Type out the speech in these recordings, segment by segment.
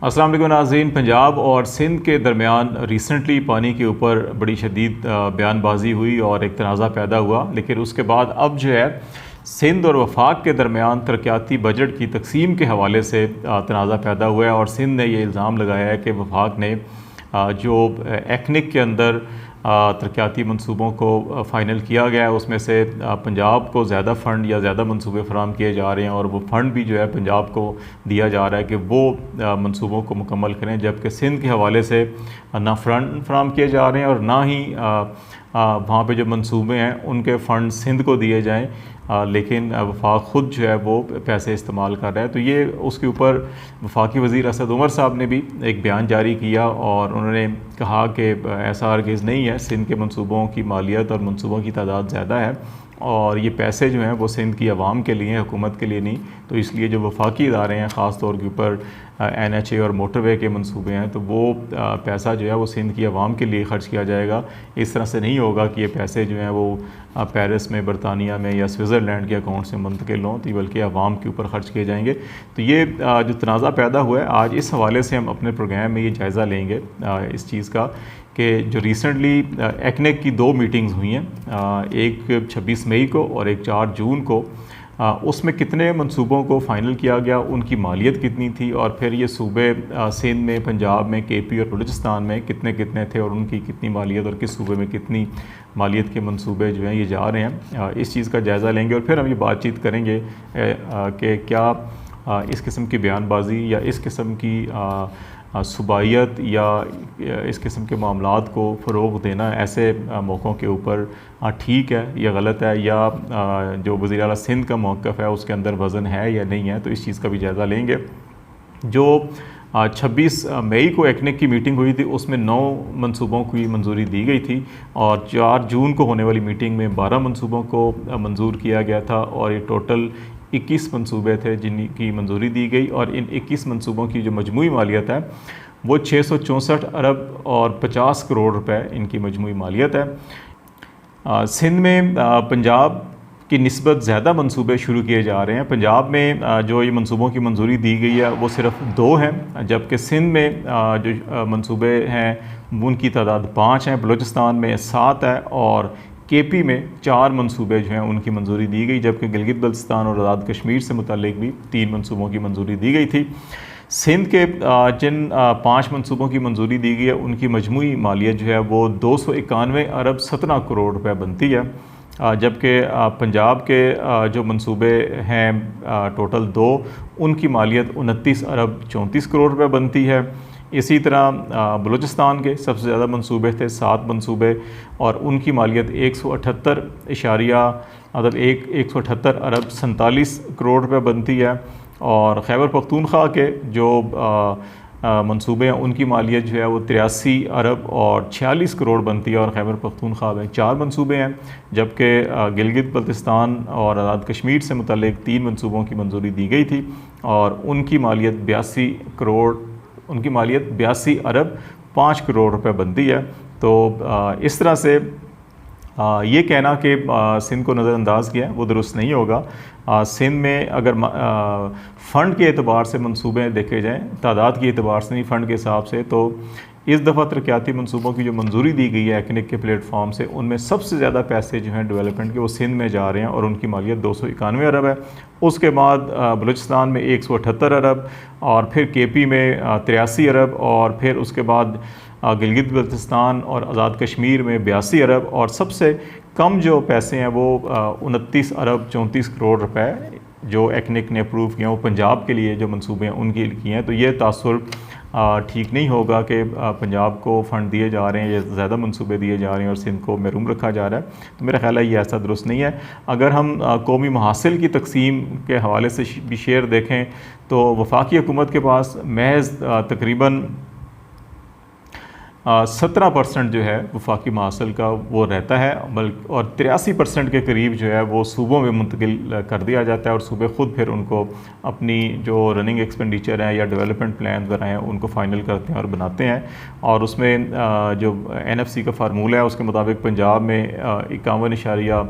अस्सलाम वालेकुम नाज़रीन। पंजाब और सिंध के दरमियान रिसेंटली पानी के ऊपर बड़ी शदीद बयानबाजी हुई और एक तनाज़ा पैदा हुआ, लेकिन उसके बाद अब जो है सिंध और वफाक के दरमियान तरक्याती बजट की तकसीम के हवाले से तनाज़ा पैदा हुआ है। और सिंध ने यह इल्ज़ाम लगाया है कि वफाक ने जो एक्निक के अंदर तरक्याती मनसूबों को फ़ाइनल किया गया है उसमें से पंजाब को ज़्यादा फ़ंड या ज़्यादा मनसूबे फराम किए जा रहे हैं, और वो फ़ंड भी जो है पंजाब को दिया जा रहा है कि वो मनसूबों को मुकम्मल करें, जबकि सिंध के हवाले से ना फ़ंड फराम किए जा रहे हैं और ना ही वहाँ पे जो मनसूबे हैं उनके फ़ंड सिंध को दिए जाएँ, लेकिन वफाक ख़ुद जो है वो पैसे इस्तेमाल कर रहा है। तो ये उसके ऊपर वफाकी वज़ीर असद उमर साहब ने भी एक बयान जारी किया और उन्होंने कहा कि ऐसा हरगिज़ नहीं है, सिंध के मनसूबों की मालियत और मनसूबों की तादाद ज़्यादा है और ये पैसे जो हैं वो सिंध की आवाम के लिए, हुकूमत के लिए नहीं। तो इसलिए जो वफाकी इदारे हैं, ख़ास तौर के ऊपर NHA और मोटरवे के मंसूबे हैं, तो वो पैसा जो है वो सिंध की आवाम के लिए ख़र्च किया जाएगा। इस तरह से नहीं होगा कि ये पैसे जो हैं वो पेरिस में, बरतानिया में या स्विट्ज़रलैंड के अकाउंट से मुंतकिल हों, तो बल्कि आवाम के ऊपर ख़र्च किए जाएंगे। तो ये जो तनाज़ा पैदा हुआ है, आज इस हवाले से हम अपने प्रोग्राम में ये जायज़ा लेंगे इस चीज़ का कि जो रिसेंटली एक्नेक की 2 मीटिंग्स हुई हैं, एक 26 मई को और एक 4 जून को, उसमें कितने मंसूबों को फ़ाइनल किया गया, उनकी मालियत कितनी थी, और फिर ये सूबे सिंध में, पंजाब में, KP और बलूचिस्तान में कितने कितने थे और उनकी कितनी मालियत, और किस सूबे में कितनी मालियत के मंसूबे जो हैं ये जा रहे हैं। इस चीज़ का जायज़ा लेंगे और फिर हम ये बातचीत करेंगे कि क्या इस किस्म की बयानबाजी या इस किस्म की सुबाइयत या इस किस्म के मामलात को फ़रोग़ देना ऐसे मौक़ों के ऊपर ठीक है या गलत है, या जो वज़ीर आला सिंध का मौक़िफ़ है उसके अंदर वज़न है या नहीं है। तो इस चीज़ का भी जायज़ा लेंगे। जो 26 मई को एक्नेक की मीटिंग हुई थी उसमें 9 मनसूबों की मंजूरी दी गई थी और 4 जून को होने वाली मीटिंग में 12 मनसूबों को मंजूर किया गया था, और ये टोटल 21 मनसूबे थे जिनकी मंजूरी दी गई। और इन 21 मनसूबों की जो मजमूई मालियत है वो 664 अरब और 50 करोड़ रुपए इनकी मजमूई मालियत है। सिंध में पंजाब की निस्बत ज़्यादा मनसूबे शुरू किए जा रहे हैं। पंजाब में जो ये मनसूबों की मंजूरी दी गई है वो सिर्फ 2 हैं, जबकि सिंध में जो मनसूबे हैं उनकी तादाद 5 हैं, बलूचिस्तान में 7 है और KP में 4 मनसूबे जो हैं उनकी मंजूरी दी गई, जबकि गिलगित बल्तिस्तान और आज़ाद कश्मीर से मुतल्लिक भी 3 मनसूबों की मंजूरी दी गई थी। सिंध के जिन 5 मनसूबों की मंजूरी दी गई है उनकी मजमूई मालियत जो है वो 291 अरब 17 करोड़ रुपए बनती है, जबकि पंजाब के जो मंसूबे हैं टोटल 2, उनकी मालियत 29 अरब 34 करोड़ रुपए बनती है। इसी तरह बलूचिस्तान के सबसे ज़्यादा मंसूबे थे, 7 मंसूबे, और उनकी मालियत 178 अरब 47 करोड़ रुपए बनती है। और खैबर पख्तूनख्वा के जो मंसूबे हैं उनकी मालियत जो है वो 83 अरब और 46 करोड़ बनती है, और खैबर पख्तूनख्वा में 4 मंसूबे हैं, जबकि गिलगित बल्तिस्तान और आज़ाद कश्मीर से मुतल्लिक 3 मंसूबों की मंजूरी दी गई थी और उनकी मालियत 82 अरब 5 करोड़ रुपए बनती है। तो इस तरह से ये कहना कि सिंध को नज़रअंदाज किया है वो दुरुस्त नहीं होगा। सिंध में अगर फ़ंड के एतबार से मंसूबे देखे जाएँ, तादाद के एतबार से नहीं, फ़ंड के हिसाब से, तो इस दफ़ा तरक्याती मंसूबों की जो मंजूरी दी गई है एक्निक के प्लेटफॉर्म से, उनमें सबसे ज़्यादा पैसे जो हैं डेवलपमेंट के वो सिंध में जा रहे हैं और उनकी मालियत 291 अरब है। उसके बाद बलूचिस्तान में 178 अरब, और फिर KP में 83 अरब, और फिर उसके बाद गिलगित बल्तिस्तान और आज़ाद कश्मीर में 82 अरब, और सबसे कम जो पैसे हैं वो 29 अरब 34 करोड़ रुपए जो एक्निक ने अप्रूव किए हैं वो पंजाब के लिए जो मंसूबे हैं उनके लिए किए हैं। तो ये तासुर ठीक नहीं होगा कि पंजाब को फ़ंड दिए जा रहे हैं या ज़्यादा मंसूबे दिए जा रहे हैं और सिंध को महरूम रखा जा रहा है। तो मेरा ख़्याल है ये ऐसा दुरुस्त नहीं है। अगर हम कौमी महासिल की तकसीम के हवाले से भी शेयर देखें तो वफाकी हुकूमत के पास महज तकरीबन 17% जो है वफाकी महासिल का वो रहता है, बल्कि और 83% के करीब जो है वो सूबों में मुंतकिल कर दिया जाता है और सूबे ख़ुद फिर उनको अपनी जो रनिंग एक्सपेंडिचर हैं या डेवलपमेंट प्लान वगैरह हैं उनको फ़ाइनल करते हैं और बनाते हैं। और उसमें जो NFC का फार्मूला है उसके मुताबिक पंजाब में 51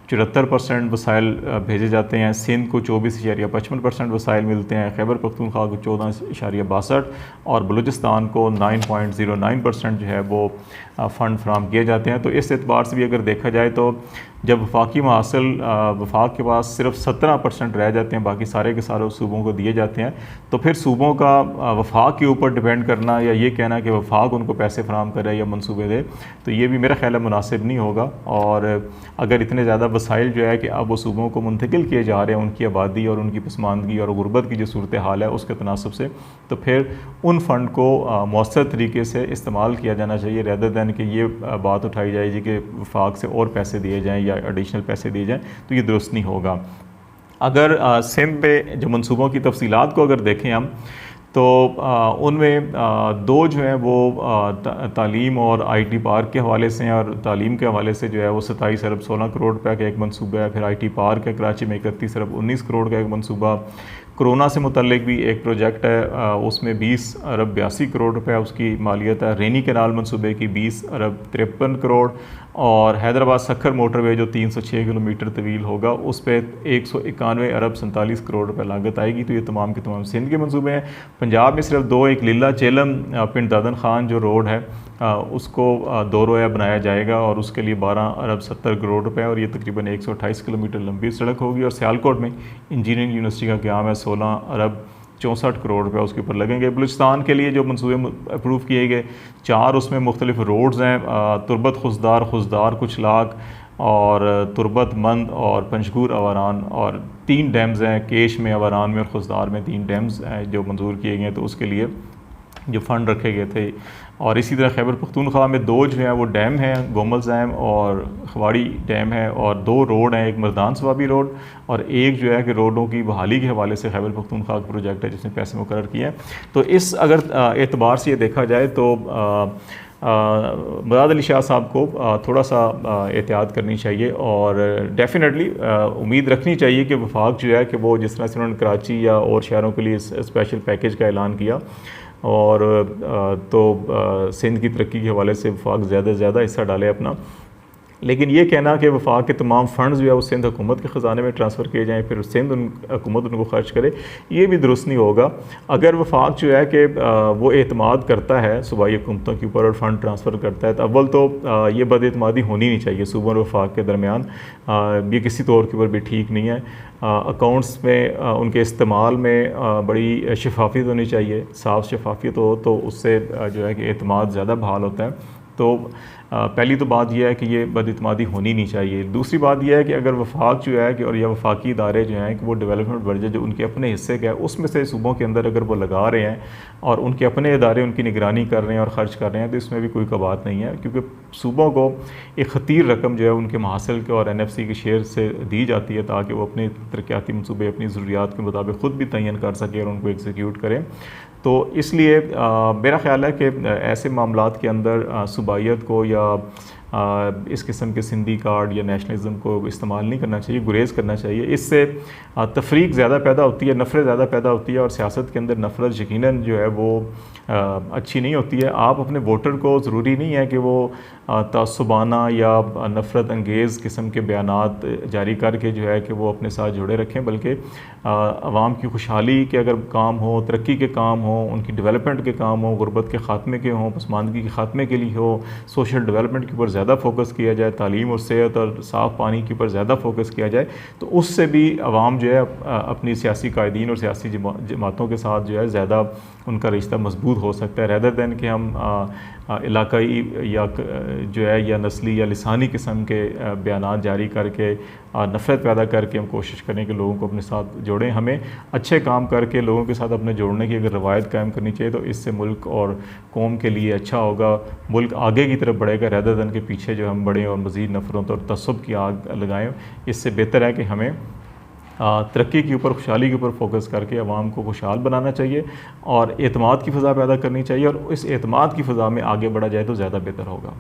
74% वसाइल भेजे जाते हैं, सिंध को 24.55% वसाइल मिलते हैं, खैबर पख्तूनख्वा को 14.62 और बलूचिस्तान को 9.09% जो है वो फ़ंड फराहम किए जाते हैं। तो इस एतबार से भी अगर देखा जाए तो जब वफाकी महासिल वफाक के पास सिर्फ 17% रह जाते हैं, बाकी सारे के सारे सूबों को दिए जाते हैं, तो फिर सूबों का वफाक के ऊपर डिपेंड करना या ये कहना कि वफाक उनको पैसे फराहम करे या मनसूबे दे, तो ये भी मेरा ख्याल है मुनासिब नहीं होगा। और अगर इतने ज़्यादा वसाइल जो है कि अब वो सूबों को मुंतकिल किए जा रहे हैं उनकी आबादी और उनकी पसमानदगी और गुरबत की जो सूरत हाल है उसके तनासब से, तो फिर उन फ़ंड को मौसर तरीके से इस्तेमाल किया जाना चाहिए, रैदर दैन कि ये बात उठाई जाएगी कि वफाक से और पैसे दिए जाएँ या एडिशनल पैसे दिए जाएँ, तो ये दुरुस्त नहीं होगा। अगर सिंध में जो मनसूबों की तफसीलात को अगर देखें हम, तो उनमें दो जो है वो तालीम और आईटी पार्क के हवाले से हैं, और तालीम के हवाले से जो है वो 27 अरब 16 करोड़ रुपये का एक मनसूबा है। फिर आईटी पार्क है कराची में 31 अरब 19 करोड़ का एक मनसूबा। कोरोना से मुतल्लिक भी एक प्रोजेक्ट है, उसमें 20 अरब 82 करोड़ रुपए उसकी मालियत है। रेनी कैनाल मनसूबे की 20 अरब 53 करोड़, और हैदराबाद सखर मोटरवे जो 306 किलोमीटर तवील होगा उस पर 191 अरब 47 करोड़ रुपए लागत आएगी। तो ये तमाम के तमाम सिंध के मनसूबे हैं। पंजाब में सिर्फ दो, एक लीला चेलम पिंड दादन खान जो रोड है उसको दो रोया बनाया जाएगा और उसके लिए 12 अरब 70 करोड़ रुपए, और ये तकरीबन 128 किलोमीटर लंबी सड़क होगी। और सियालकोट में इंजीनियरिंग यूनिवर्सिटी का क़याम है, 16 अरब 64 करोड़ रुपए उसके ऊपर लगेंगे। बलूचिस्तान के लिए जो मनसूबे अप्रूव किए गए 4, उसमें मुख्तलिफ रोड्स हैं, तुरबत खुशदार कुचलाक और तुरबत मंद और पंजगूर अवारान, और 3 डैम्स हैं, केश में, अवारान में और खुशदार में 3 डैम्स हैं जो मंजूर किए गए, तो उसके लिए जो फ़ंड रखे गए थे। और इसी तरह खैबर पख्तूनख्वा में 2 जो हैं वो डैम हैं, गोमल डैम और खवाड़ी डैम है, और 2 रोड हैं, एक मर्दान सवाबी रोड और एक जो है कि रोडों की बहाली के हवाले से खैबर पख्तूनख्वा का प्रोजेक्ट है जिसने पैसे मुकर्रर किए हैं। तो इस अगर एतबार से ये देखा जाए तो मुराद अली शाह साहब को थोड़ा सा एहतियात करनी चाहिए, और डेफिनेटली उम्मीद रखनी चाहिए कि वफाक जो है कि वो जिस तरह से उन्होंने कराची या और शहरों के लिए स्पेशल पैकेज का ऐलान किया, और तो सिंध की तरक्की के हवाले से वफाक ज़्यादा से ज़्यादा हिस्सा डाले अपना। लेकिन ये कहना कि वफाक के तमाम फ़ंड्स जो है वो सिंध हुकूमत के ख़जाने में ट्रांसफ़र किए जाएँ, फिर सिंध हुकूमत उनको खर्च करे, ये भी दुरुस्त नहीं होगा। अगर वफाक जो है कि वो एतमाद करता है सूबाई हुकूमतों के ऊपर और फ़ंड ट्रांसफ़र करता है, तो अव्वल तो ये बदएतमादी होनी नहीं चाहिए सूबों और वफाक के दरमियान, ये किसी तौर के ऊपर भी ठीक नहीं है। अकाउंट्स में उनके इस्तेमाल में बड़ी शफाफियत होनी चाहिए, साफ़ शफाफियत हो तो उससे जो है कि एतमाद ज़्यादा बहाल होता है। तो पहली तो बात यह है कि ये बदइतमादी होनी नहीं चाहिए। दूसरी बात यह है कि अगर वफाक जो है कि और या वफाकी इदारे जो हैं कि वो डेवलपमेंट बजट जो उनके अपने हिस्से का है उसमें से सूबों के अंदर अगर वो लगा रहे हैं और उनके अपने इदारे उनकी निगरानी कर रहे हैं और ख़र्च कर रहे हैं, तो इसमें भी कोई कबात नहीं है, क्योंकि सूबों को एक ख़तीर रकम जो है उनके महासिल के और NFC के शेयर से दी जाती है ताकि वो अपने तरक्याती मनसूबे अपनी ज़रूरियात के मुताबिक ख़ुद भी तयन कर सकें और उनको एग्जीक्यूट करें। तो इसलिए मेरा ख़्याल है कि ऐसे मामलात के अंदर सूबाइयत को या इस किस्म के सिंधी कार्ड या नेशनलिज्म को इस्तेमाल नहीं करना चाहिए, गुरेज करना चाहिए। इससे तफरीक ज़्यादा पैदा होती है, नफ़रत ज़्यादा पैदा होती है, और सियासत के अंदर नफ़रत यकीनन जो है वो अच्छी नहीं होती है। आप अपने वोटर को ज़रूरी नहीं है कि वो तअस्सुबाना या नफ़रत अंगेज़ किस्म के बयानात जारी करके जो है कि वो अपने साथ जुड़े रखें, बल्कि आवाम की खुशहाली के अगर काम हो, तरक्की के काम हो, उनकी डेवलपमेंट के काम हो, गुरबत के ख़ात्मे के हों, पसमानदगी के ख़ात्मे के लिए हो, सोशल डेवलपमेंट के ऊपर ज़्यादा फोकस किया जाए, तालीम और सेहत और साफ़ पानी के ऊपर ज़्यादा फोकस किया जाए, तो उससे भी आवाम जो है अपनी सियासी कायदीन और सियासी जमातों के साथ जो है ज़्यादा उनका रिश्ता मजबूत हो सकता है, रैदर दैन कि हम इलाकाई या जो है या नस्ली या लिसानी किस्म के बयानात जारी करके नफ़रत पैदा करके हम कोशिश करें कि लोगों को अपने साथ जोड़ें। हमें अच्छे काम करके लोगों के साथ अपने जोड़ने की अगर रवायत कायम करनी चाहिए, तो इससे मुल्क और कौम के लिए अच्छा होगा, मुल्क आगे की तरफ बढ़ेगा, रैदर दैन के पीछे जो हम बढ़ें और मज़ीद नफ़रत और तसब्बुब की आग लगाएँ। इससे बेहतर है कि हमें तरक्की के ऊपर, खुशहाली के ऊपर फोकस करके आवाम को खुशहाल बनाना चाहिए और एतमाद की फ़ज़ा पैदा करनी चाहिए, और इस एतमाद की फ़ज़ा में आगे बढ़ा जाए तो ज़्यादा बेहतर होगा।